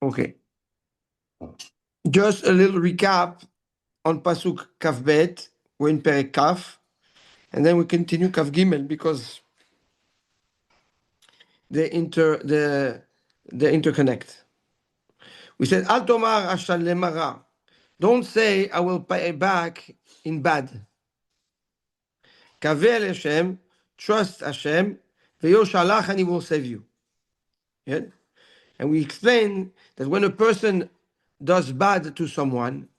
Okay. Just a little recap on Pasuk Kaf Bet. We're in Perek Kaf. And then we continue Kaf Gimel because they interconnect. We said, Al tomar ashal lemara. Don't say, I will pay back in bad. Kavel Hashem, trust Hashem, ve'yoshalach, and He will save you. Yeah? And we explain that when a person does bad to someone,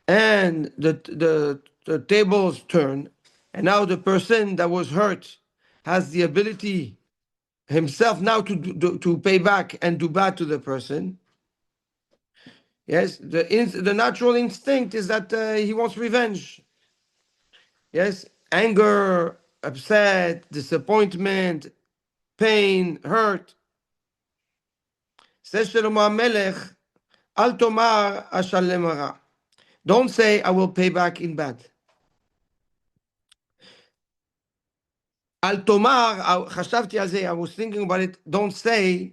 and the tables turn, and now the person that was hurt has the ability himself now to pay back and do bad to the person. Yes, the natural instinct is that he wants revenge. Yes, anger, upset, disappointment, pain, hurt. Says Shlomo HaMelech, Al tomar ashalem hara. Don't say, I will pay back in bad. Al tomar, חשבתי על זה, I was thinking about it, don't say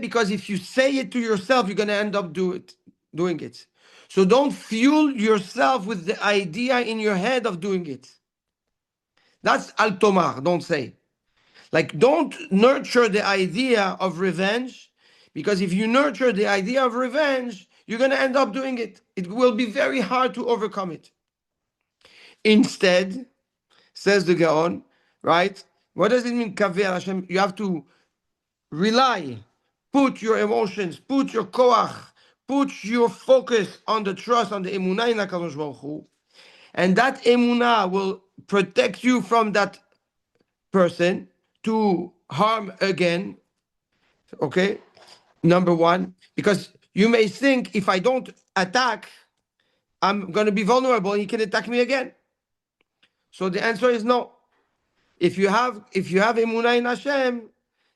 because if you say it to yourself, you're going to end up doing it. So don't fuel yourself with the idea in your head of doing it. That's al tomar, don't say. Like, don't nurture the idea of revenge, because if you nurture the idea of revenge, you're going to end up doing it. It will be very hard to overcome it. Instead, says the Gaon, right? What does it mean, kaver Hashem? You have to rely, put your emotions, put your koach, put your focus on the trust, on the emunah in HaKadosh Baruch Hu, and that emunah will protect you from that person to harm again. Okay, number one, because you may think if I don't attack, I'm going to be vulnerable and he can attack me again. So the answer is no. If you have emunah in Hashem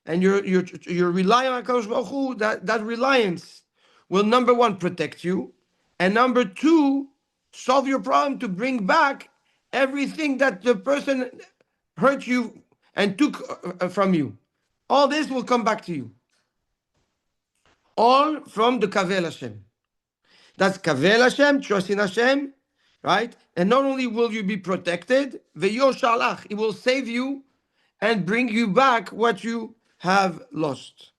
and you're relying on HaKadosh Baruch Hu, that reliance will, number one, protect you, and number two, solve your problem to bring back everything that the person hurt you and took from you. All this will come back to you. All from the Kavel Hashem. That's Kavel Hashem, trust in Hashem, right? And not only will you be protected, ve'yoshalach, He will save you and bring you back what you have lost.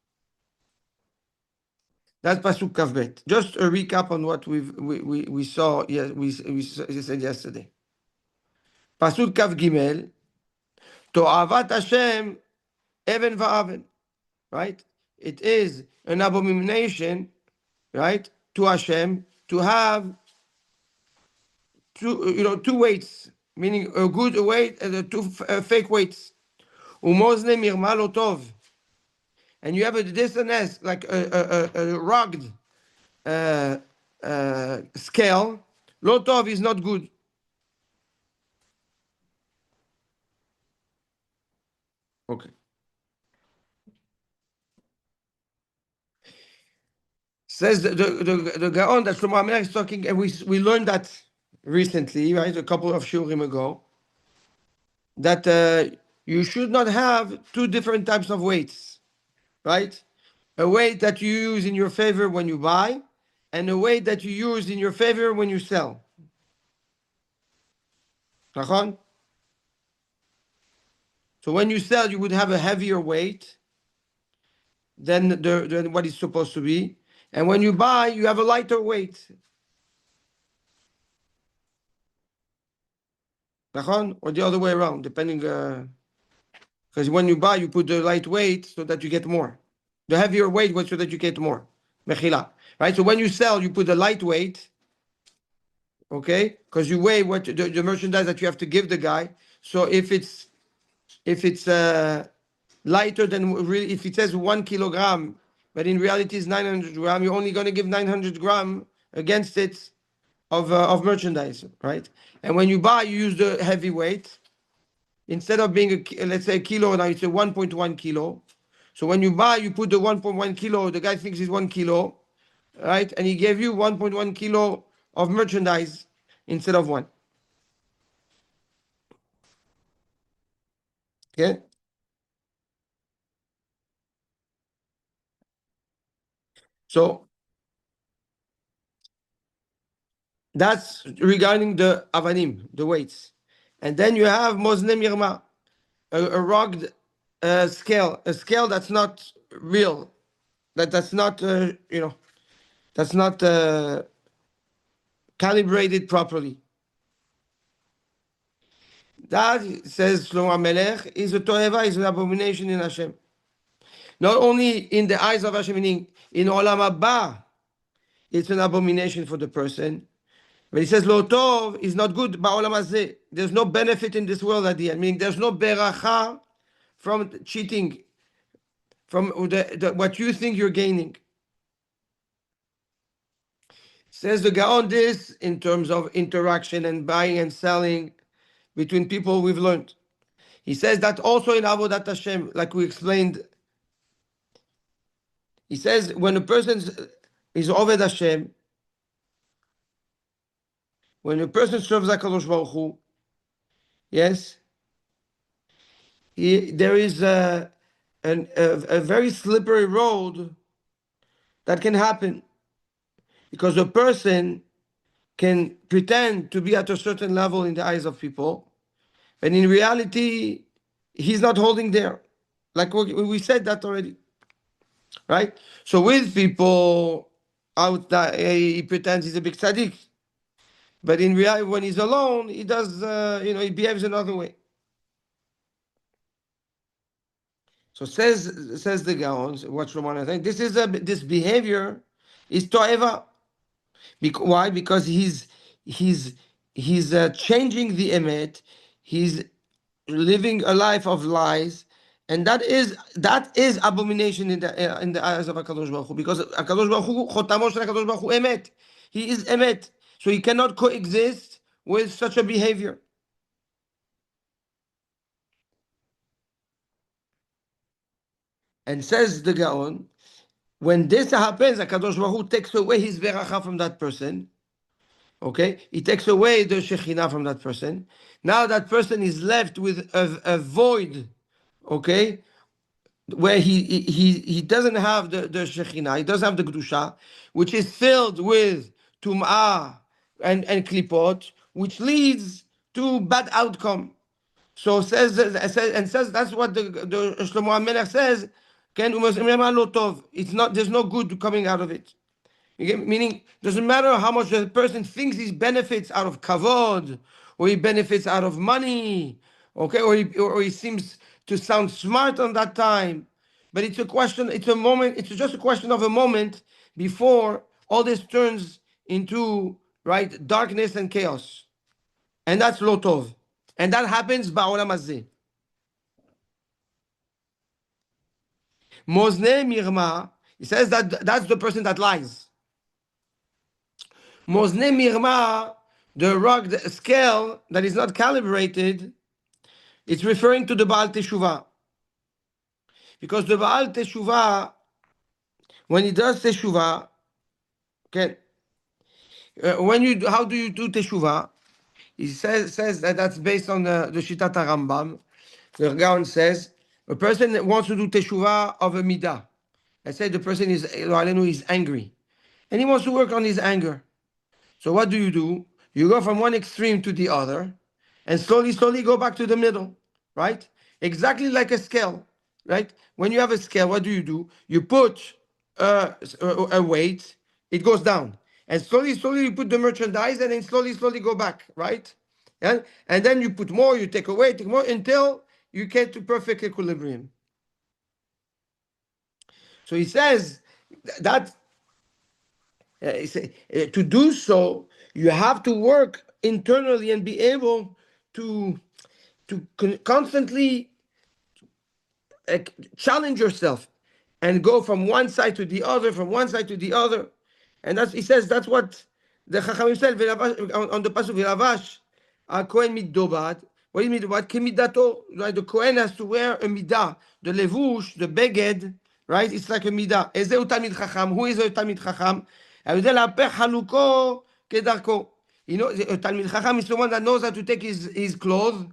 That's Pasuk Kavbet. Just a recap on what we saw. We said yesterday. Pasuk Kav Gimel. To'avat Hashem even va'aven. Right? It is an abomination, right, to Hashem to have two weights, meaning a good weight and two fake weights. Umozne mirma lo tov. And you have a dissonance, like a rugged scale. Lo tov is not good. Okay. Says the Gaon that Shlomo HaMelech is talking, and we learned that recently, right, a couple of shurim ago, that you should not have two different types of weights, right? A weight that you use in your favor when you buy, and a weight that you use in your favor when you sell. Nachon? So when you sell, you would have a heavier weight than what it's supposed to be. And when you buy, you have a lighter weight. Nachon? Or the other way around, depending. Because when you buy, you put the light weight so that you get more. The heavier weight so that you get more. Mechila. Right? So when you sell, you put the light weight. Okay? Because you weigh what the merchandise that you have to give the guy. So if it's lighter than really, if it says 1 kilogram, but in reality it's 900 grams, you're only going to give 900 grams against it of merchandise, right? And when you buy, you use the heavy weight. Instead of being, let's say, a kilo, now it's a 1.1 kilo. So when you buy, you put the 1.1 kilo, the guy thinks it's 1 kilo, right? And he gave you 1.1 kilo of merchandise instead of one. Okay? So that's regarding the avanim, the weights. And then you have Mozne Mirma, a rugged scale, a scale that's not real, that's not, that's not calibrated properly. That, says Shlomo Melech, is a toeva, is an abomination in Hashem. Not only in the eyes of Hashem, meaning in Olam Haba, it's an abomination for the person. But he says, Lo Tov is not good, Ba'olam Hazeh. There's no benefit in this world at the end, meaning there's no beracha from cheating, from what you think you're gaining. Says the Gaon this in terms of interaction and buying and selling between people we've learned. He says that also in Avodat Hashem, like we explained. He says when a person is Oved Hashem, when a person serves HaKadosh Baruch Hu, yes, there is a very slippery road that can happen, because a person can pretend to be at a certain level in the eyes of people, and in reality, he's not holding there. Like we said that already, right? So with people out there, he pretends he's a big tzaddik, but in reality, when he's alone, he does, he behaves another way. So says the Gaons, what Shlomo saying, this behavior is to'eva. Why? Because he's changing the emet. He's living a life of lies, and that is abomination in the eyes of Hakadosh Baruch Hu, because Hakadosh Baruch Hu, chotamo shel Hakadosh Baruch Hu emet. He is emet, so he cannot coexist with such a behavior. And says the Gaon, when this happens, Hakadosh Baruch Hu takes away his beracha from that person. Okay, he takes away the Shekhinah from that person. Now that person is left with a void, okay, where he doesn't have the Shekhinah, he doesn't have the Kedusha, which is filled with Tum'ah and Klipot, which leads to bad outcome. So says that's what the Shlomo HaMelech says. It's not, there's no good coming out of it. Meaning, doesn't matter how much the person thinks he benefits out of kavod, or he benefits out of money, okay, or he seems to sound smart on that time, but it's a question, it's a moment, it's just a question of a moment before all this turns into, right, darkness and chaos, and that's lotov, and that happens ba'olam hazeh. Mozne mirma, he says that that's the person that lies. Mozne mirma, the rugged scale that is not calibrated, it's referring to the Baal Teshuvah. Because the Baal Teshuvah, when he does Teshuvah, okay, how do you do Teshuvah? He says that that's based on the Shitat HaRambam. The Gaon says, a person that wants to do Teshuvah of a midah. Let's say the person is angry, and he wants to work on his anger. So what do? You go from one extreme to the other, and slowly go back to the middle, right? Exactly like a scale, right? When you have a scale, what do? You put a weight, it goes down. And slowly you put the merchandise, and then slowly go back, right? And then you put more, you take away, take more, until you get to perfect equilibrium. So he says that to do so, you have to work internally and be able to constantly challenge yourself and go from one side to the other, and he says that's what the Chachamim said on the pasuk V'Lavash Kohen Midobad. What do you mean? What kemidato? Right, the Kohen has to wear a midah. The levush, the beged, right? It's like a midah. Ezeu Talmid Chacham. Who is a Talmid Chacham? A Talmid Chacham is someone that knows how to take his clothes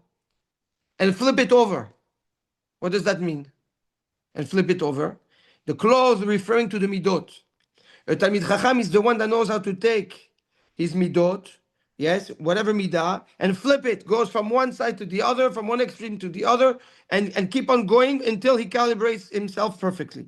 and flip it over. What does that mean? And flip it over. The clothes referring to the midot. A Talmid Chacham is the one that knows how to take his midot, yes, whatever midah, and flip it, goes from one side to the other, from one extreme to the other, and keep on going until he calibrates himself perfectly.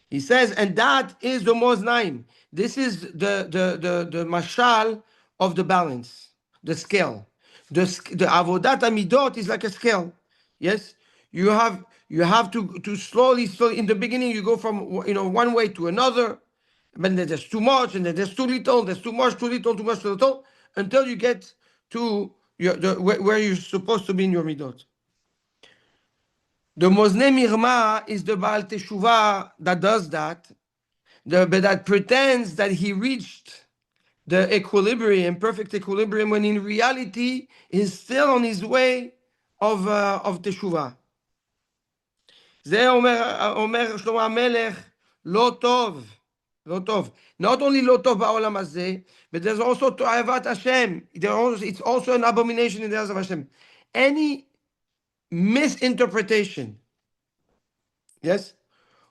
He says, and that is the Moznaim. This is the mashal of the balance, the scale. The avodat amidot is like a scale. Yes, you have to slowly. In the beginning, you go from one way to another, but then there's too much, and then there's too little. There's too much, too little, too much, too little, until you get to where you're supposed to be in your midot. The Mozne Mirma is the Baal Teshuvah that does that, but that pretends that he reached the equilibrium, perfect equilibrium, when in reality he's still on his way of Teshuvah. זה אומר שלמה המלך, לא טוב, לא טוב. Not only לא טוב בעולם הזה, but there's also תועבת Hashem. It's also an abomination in the eyes of Hashem. Any misinterpretation, yes,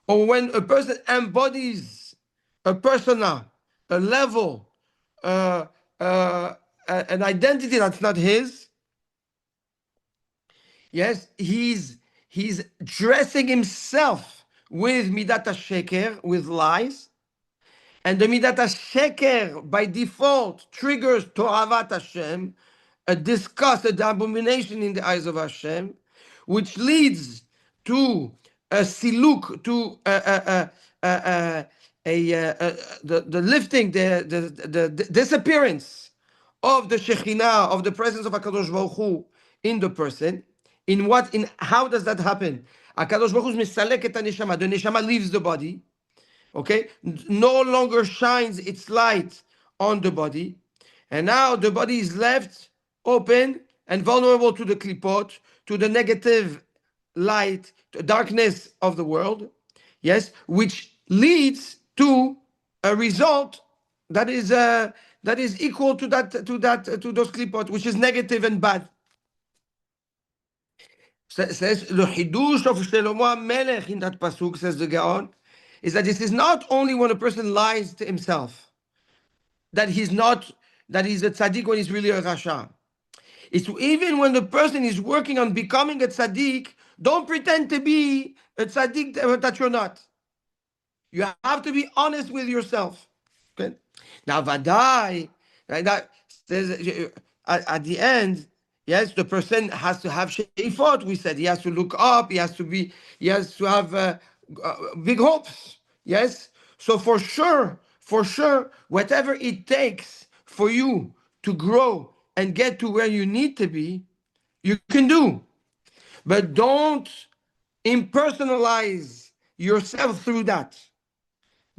or when a person embodies a persona, a level, an identity that's not his, yes, he's dressing himself with midat sheker, with lies, and the midat sheker by default triggers to'avat Hashem, a disgust, an abomination in the eyes of Hashem, which leads to a siluk, to the lifting, the disappearance of the Shekhinah, of the presence of HaKadosh Baruch Hu in the person. How does that happen? HaKadosh Baruch Hu is misalek et haneshama. The neshama leaves the body, okay? No longer shines its light on the body. And now the body is left open and vulnerable to the klipot, to the negative light, to darkness of the world, yes, which leads to a result that is equal to those klipot, which is negative and bad. Says the Hidush of Shlomo HaMelech in that pasuk, says the Gaon, is that this is not only when a person lies to himself, that he's a tzaddik when he's really a rasha. It's even when the person is working on becoming a tzaddik, don't pretend to be a tzaddik that you're not. You have to be honest with yourself. Okay? Now, vadai, right, that says at the end, yes, the person has to have sheifot. We said he has to look up. He has to have big hopes. Yes. So for sure, whatever it takes for you to grow and get to where you need to be, you can do. But don't impersonalize yourself through that.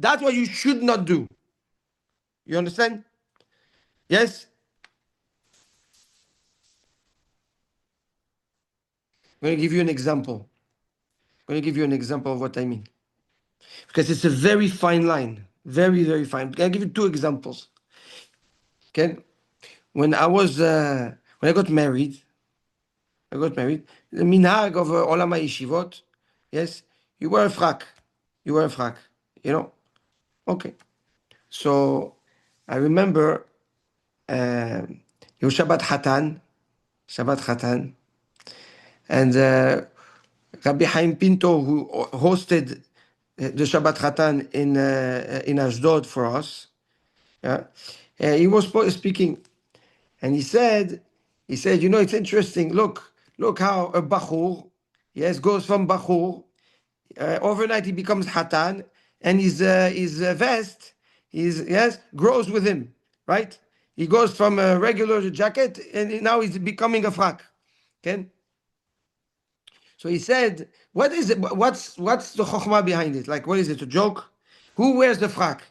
That's what you should not do. You understand? Yes? I'm going to give you an example. Of what I mean. Because it's a very fine line. Very, very fine. I'll give you two examples. Okay? When I got married, the minhag of Olam HaYeshivot, yes, you wear a frak. You know? Okay. So I remember it was Shabbat Chatan, and Rabbi Chaim Pinto, who hosted the Shabbat Chatan in Ashdod for us, yeah, he was speaking, and he said, it's interesting. Look how a bachur, yes, goes from bachur. Overnight he becomes Hatan, and his vest, grows with him, right? He goes from a regular jacket, and now he's becoming a frak. Okay. So he said, what is it? What's the chokhmah behind it? Like, what is it, a joke? Who wears the frak?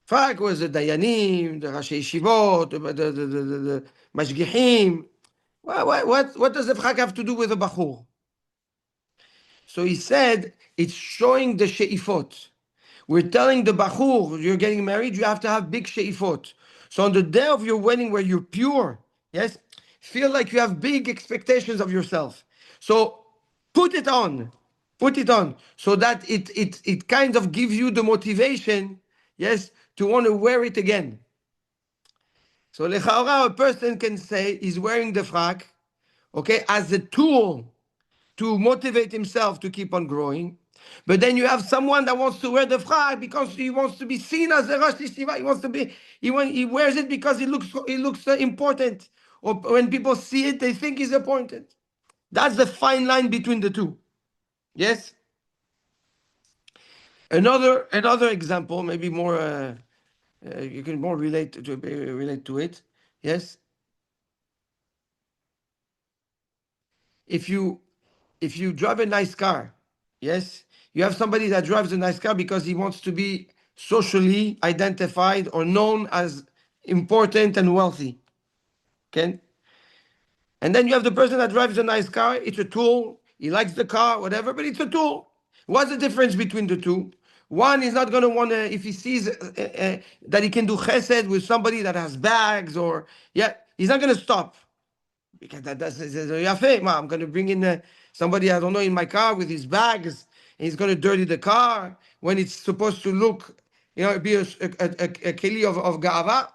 Frak was the dayanim, the rashi yeshivot, the mashgichim. What does the frak have to do with the bachur? So he said, it's showing the sheifot. We're telling the bachur, you're getting married, you have to have big sheifot. So on the day of your wedding where you're pure, yes, feel like you have big expectations of yourself. So put it on. Put it on so that it kind of gives you the motivation, yes, to want to wear it again. So lechaora, a person can say he's wearing the frak, okay, as a tool to motivate himself to keep on growing. But then you have someone that wants to wear the frak because he wants to be seen as a Rosh Yeshiva. He wants to be, he wears it because it looks important. Or when people see it, they think he's important. That's the fine line between the two. Yes? Another example, maybe more, you can more relate to it. Yes? If you drive a nice car, yes, you have somebody that drives a nice car because he wants to be socially identified or known as important and wealthy. Okay? And then you have the person that drives a nice car. It's a tool. He likes the car, whatever, but it's a tool. What's the difference between the two? One is not going to want to, if he sees that he can do chesed with somebody that has bags or, yeah, he's not going to stop. Because that's yafeh. I'm going to bring in somebody I don't know in my car with his bags, and he's going to dirty the car when it's supposed to look, be a keli of ga'ava.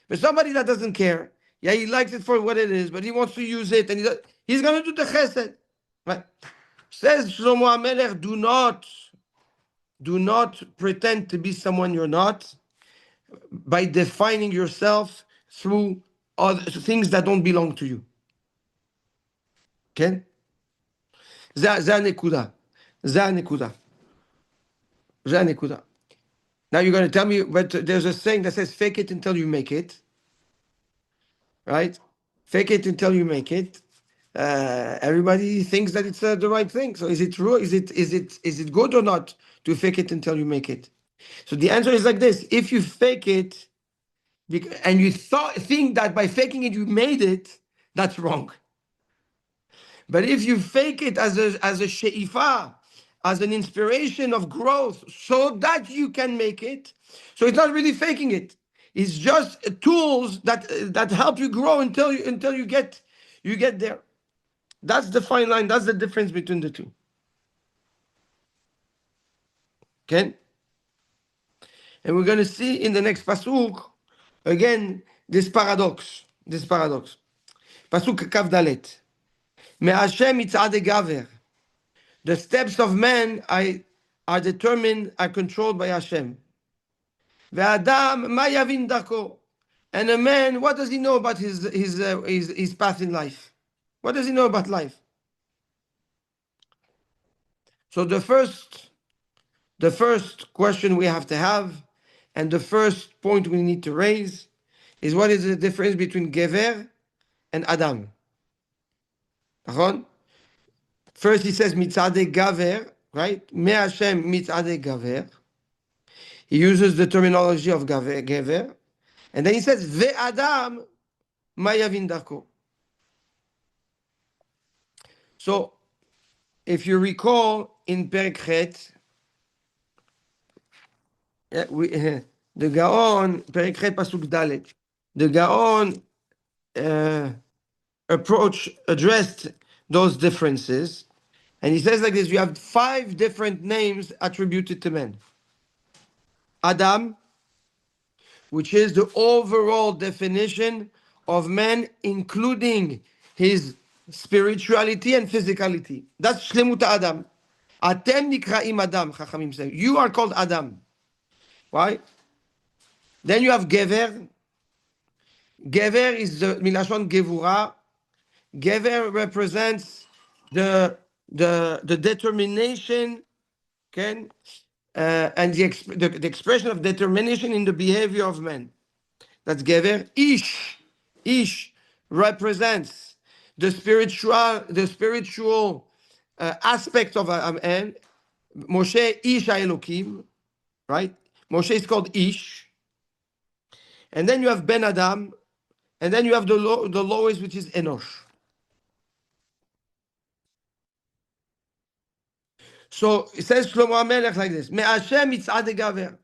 But somebody that doesn't care, yeah, he likes it for what it is, but he wants to use it, and he's going to do the chesed. Right? Says Shlomo HaMelech, do not pretend to be someone you're not by defining yourself through other things that don't belong to you. כן? זה הנקודה. זה הנקודה. זה הנקודה. Now you're going to tell me, but there's a saying that says, fake it until you make it. Right? Fake it until you make it. Everybody thinks that it's the right thing. So is it true? Is it good or not to fake it until you make it? So the answer is like this. If you fake it, and you think that by faking it you made it, that's wrong. But if you fake it as a she'ifa, as an inspiration of growth, so that you can make it, so it's not really faking it. It's just tools that help you grow until you get there. That's the fine line. That's the difference between the two. Okay? And we're going to see in the next pasuk again this paradox. Pasuk Kaf Dalet. Me'ashem mitzad gaver. The steps of man are determined, are controlled by Hashem. Ve'adam ma yavin darko. And a man, what does he know about his path in life? What does he know about life? So the first question we have to have, and the first point we need to raise, is what is the difference between Gever and Adam? First he says mitzadei gaver, right? Me Hashem mitzadei gaver. He uses the terminology of Gever. And then he says, Ve'adam ma yavin darko. So, if you recall in Perek Chet, the Gaon, Perek Chet Pasuk Dalet, the Gaon addressed those differences. And he says like this, you have 5 different names attributed to men. Adam, which is the overall definition of man, including his spirituality and physicality. That's Shlemut Adam. Atem nikra'im Adam, Chachamim say. You are called Adam. Why? Then you have Gever. Gever is the Milashon Gevura. Gever represents the determination, okay? And the expression of determination in the behavior of men. That's Gever. Ish represents the spiritual aspect of a man. Moshe Ish HaElokim, right? Moshe is called Ish. And then you have Ben Adam, and then you have the lowest, which is Enosh. So it says Shlomo HaMelech like this: Me Hashem mitzad gaver.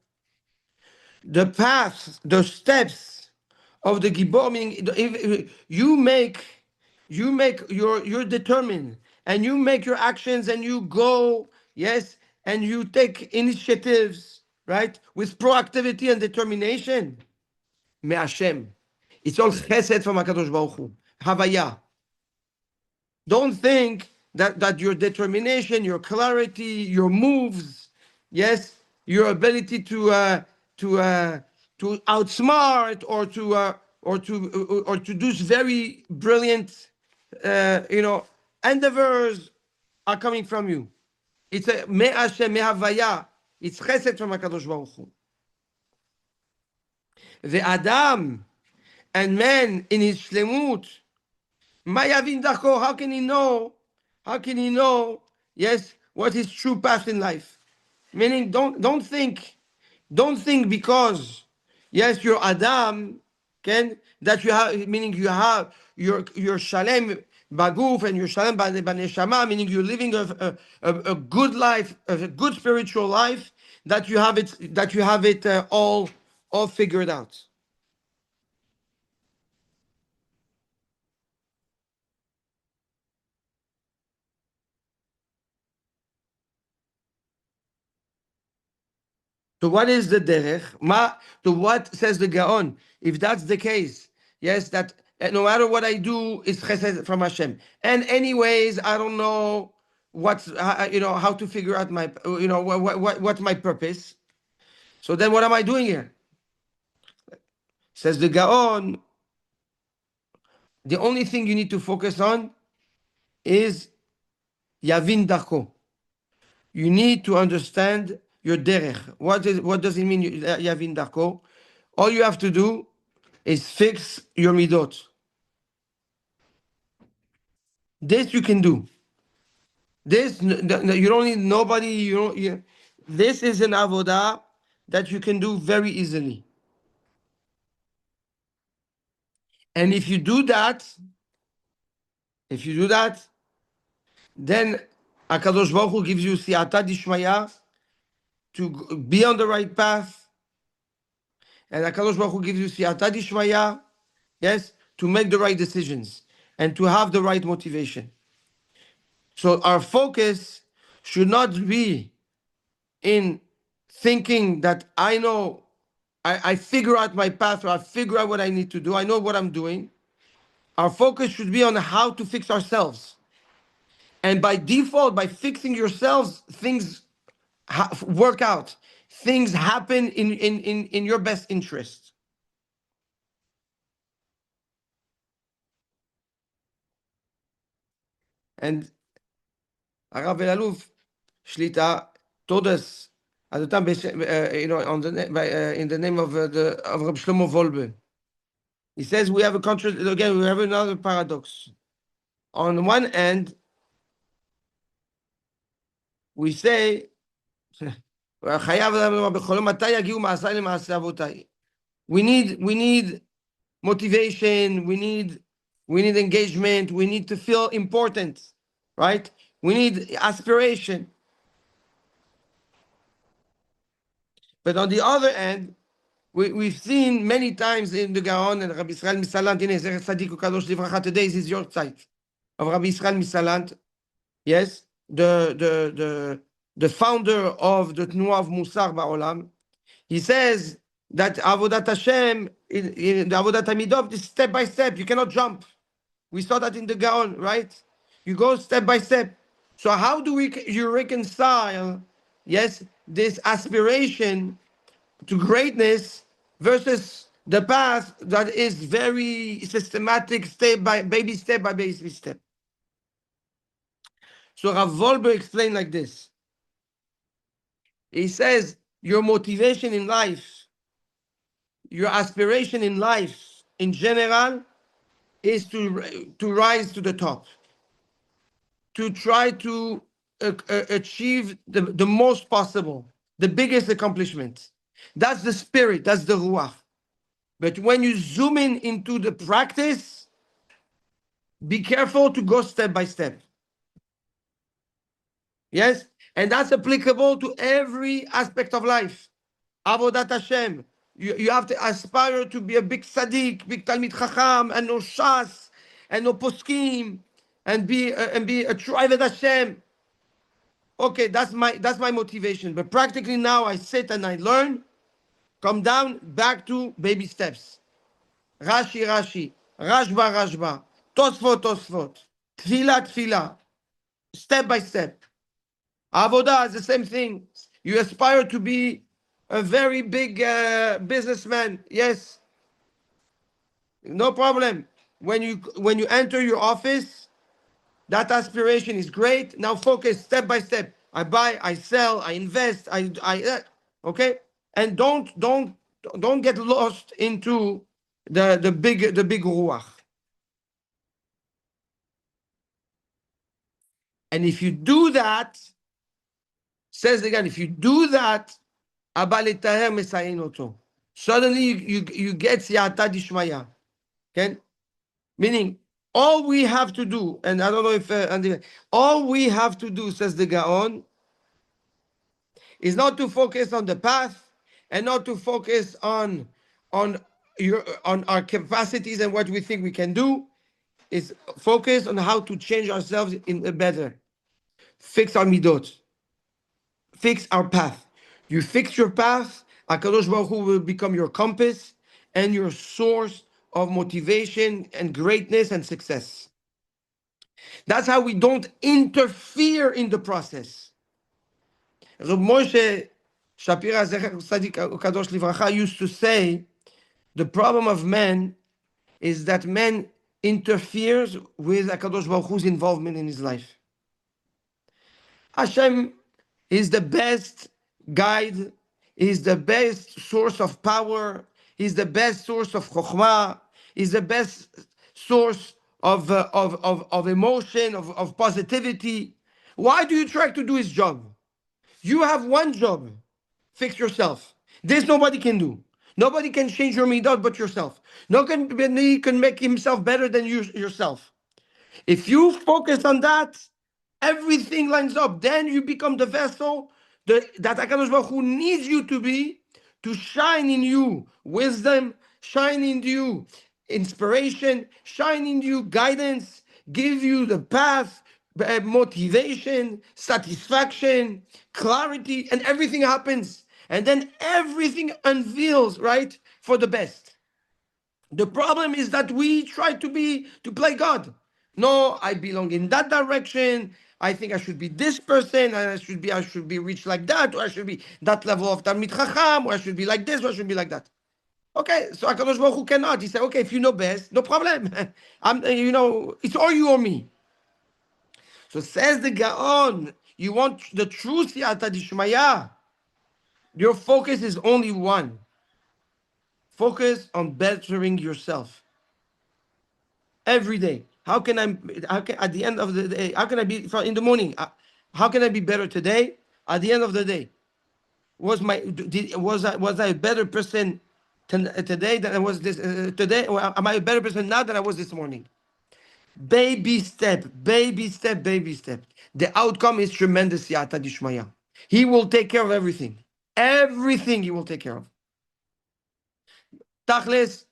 The paths, the steps of the Gibor, meaning if you're determined, and you make your actions, and you go yes, and you take initiatives, right, with proactivity and determination, me'Hashem. It's all chesed from HaKadosh Baruch Hu. Havaya. Don't think that your determination, your clarity, your moves, yes, your ability to to outsmart or to do very brilliant endeavors are coming from you. It's a me Hashem, me Havaya. It's chesed from HaKadosh Baruch Hu. The Adam and man in his shlemut, Mayavin Dako, how can he know? How can he know, yes, what his true path in life? Meaning, don't think because, yes, you're Adam, that you have, meaning you have your Shalem Baguf and your Shalem Baneshama, meaning you're living a good life, a good spiritual life, that you have it all figured out. So what is the derech? To what says the Gaon? If that's the case, yes, that no matter what I do, it's chesed from Hashem. And anyways, I don't know how to figure out my what's my purpose. So then, what am I doing here? Says the Gaon. The only thing you need to focus on is Yavin Darko. You need to understand your derech. What does it mean, Yavin Darko? All you have to do is fix your midot. This you can do. This you don't need nobody. This is an avodah that you can do very easily. And if you do that, then Hakadosh Baruch Hu gives you siyata dishmaya to be on the right path, and Hakadosh Baruch Hu gives you siyata dishmaya, yes, to make the right decisions and to have the right motivation. So our focus should not be in thinking that I figure out my path, or I figure out what I need to do. I know what I'm doing. Our focus should be on how to fix ourselves. And by default, by fixing yourselves, things work out. Things happen in your best interest. And Arav Elaluf, Shlita, told us at the time, in the name of Reb Shlomo Wolbe. He says we have we have another paradox. On one end, we say, we need motivation, we need engagement, we need to feel important, right? We need aspiration. But on the other end, we've seen many times in the Gaon and Rabbi Israel Misalant, today is your site of Rabbi Israel Misalant, yes, the founder of the Tnuah of Musar Ba'olam. He says that Avodat Hashem, in the Avodat Hamidot, is step by step. You cannot jump. We saw that in the Gaon, right? You go step by step. So how do you reconcile, yes, this aspiration to greatness versus the path that is very systematic, baby step? So Rav Wolber explained like this. He says, your motivation in life, your aspiration in life in general is to rise to the top, to try to achieve the most possible, the biggest accomplishment. That's the spirit, that's the ruach. But when you zoom in into the practice, be careful to go step by step. Yes? And that's applicable to every aspect of life. Avodat Hashem. You have to aspire to be a big tzaddik, big Talmid Chacham, and no Shas, and no Poskim, and be a true Avodat Hashem. Okay, that's my motivation. But practically now I sit and I learn, come down, back to baby steps. Rashi, Rashi, Rashba, Rashba, Tosfot, Tosfot, Tfila, Tfila, step by step. Avodah is the same thing. You aspire to be a very big businessman. Yes, no problem. When you enter your office, that aspiration is great. Now focus step by step. I buy, I sell, I invest, okay? And don't get lost into the big ruach. And if you do that, says again, if you do that, Abba letaher mesayin oto. Suddenly you get siyata dishmaya. Okay? Meaning, all we have to do, and I don't know if all we have to do, says the Gaon, is not to focus on the path and not to focus on on our capacities and what we think we can do. Is focus on how to change ourselves in the better. Fix our midot. Fix our path. You fix your path, HaKadosh Baruch Hu will become your compass and your source of motivation and greatness and success. That's how we don't interfere in the process. Reb Moshe Shapira Zecher Tzadik Kadosh Livracha used to say, the problem of man is that man interferes with HaKadosh Baruch Hu's involvement in his life. Hashem is the best guide, is the best source of power, is the best source of chokhmah, is the best source of emotion, of positivity. Why do you try to do his job? You have one job: fix yourself. This nobody can do. Nobody can change your midot but yourself. Nobody can make himself better than you yourself. If you focus on that, everything lines up. Then you become the vessel that HaKadosh Baruch Hu needs you to be, to shine in you wisdom, shine in you inspiration, shine in you guidance, give you the path, motivation, satisfaction, clarity, and everything happens. And then everything unveils, right, for the best. The problem is that we try to play God. No, I belong in that direction. I think I should be this person, and I should be rich like that, or I should be that level of Talmid Chacham, or I should be like this, or I should be like that. Okay, so Hakadosh Baruch Hu cannot. He said, okay, if you know best, no problem. It's all you or me. So says the Gaon, you want the true Siyata Dishmaya. Your focus is only one. Focus on bettering yourself every day. How can at the end of the day, how can I be in the morning? How can I be better today? At the end of the day, was I a better person today than I was this today? Or am I a better person now than I was this morning? Baby step, baby step, baby step. The outcome is tremendous. Yata dishmaya. He will take care of everything. Everything he will take care of. Tachles,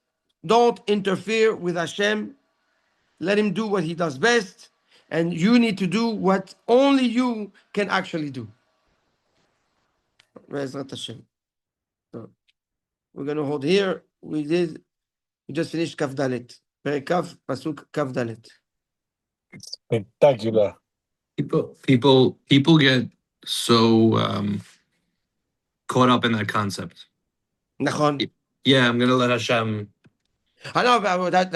don't interfere with Hashem. Let him do what he does best, and you need to do what only you can actually do. Be'ezrat Hashem. So we're going to hold here. We just finished Kaf Dalet. Perekav Pasuk Kaf Dalet. Spectacular. People get so caught up in that concept. Nachon. Yeah, I'm gonna let Hashem. I know about that.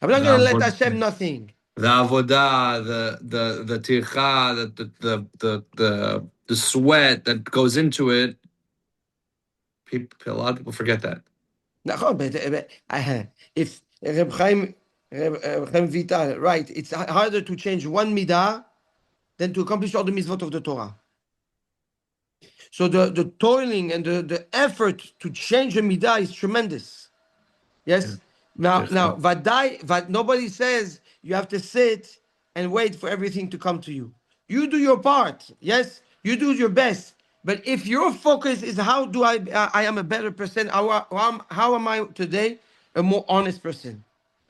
I'm not going to let Hashem nothing. The avodah, the tircha, the sweat that goes into it. A lot of people forget that. Nachon, but if Reb Chaim Vital, right, it's harder to change one midah than to accomplish all the mitzvot of the Torah. So the toiling and the effort to change a midah is tremendous. Yes. Now, nobody says you have to sit and wait for everything to come to you. You do your part. Yes, you do your best. But if your focus is how do I am a better person, how am I today a more honest person?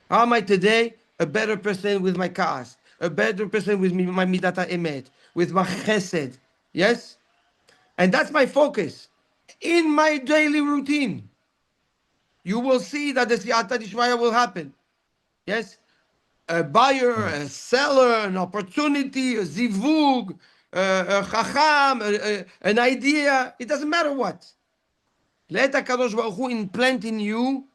How am I today a better person with my kaas, a better person with my midata emet? with my chesed. Yes? And that's my focus. In my daily routine, you will see that the siyata dishmaya will happen. Yes? A buyer, a seller, an opportunity, a zivug, a chacham, an idea. It doesn't matter what. Let HaKadosh Baruch Hu implant in you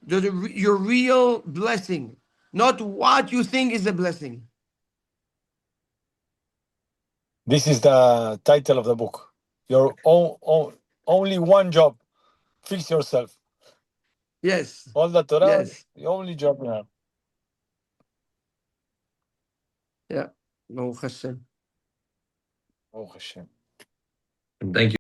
your real blessing, not what you think is a blessing. This is the title of the book. Your only one job. Fix yourself. Yes. All the Torah, Yes. the only job you have. Yeah. Baruch Hashem. Oh Hashem. And thank you.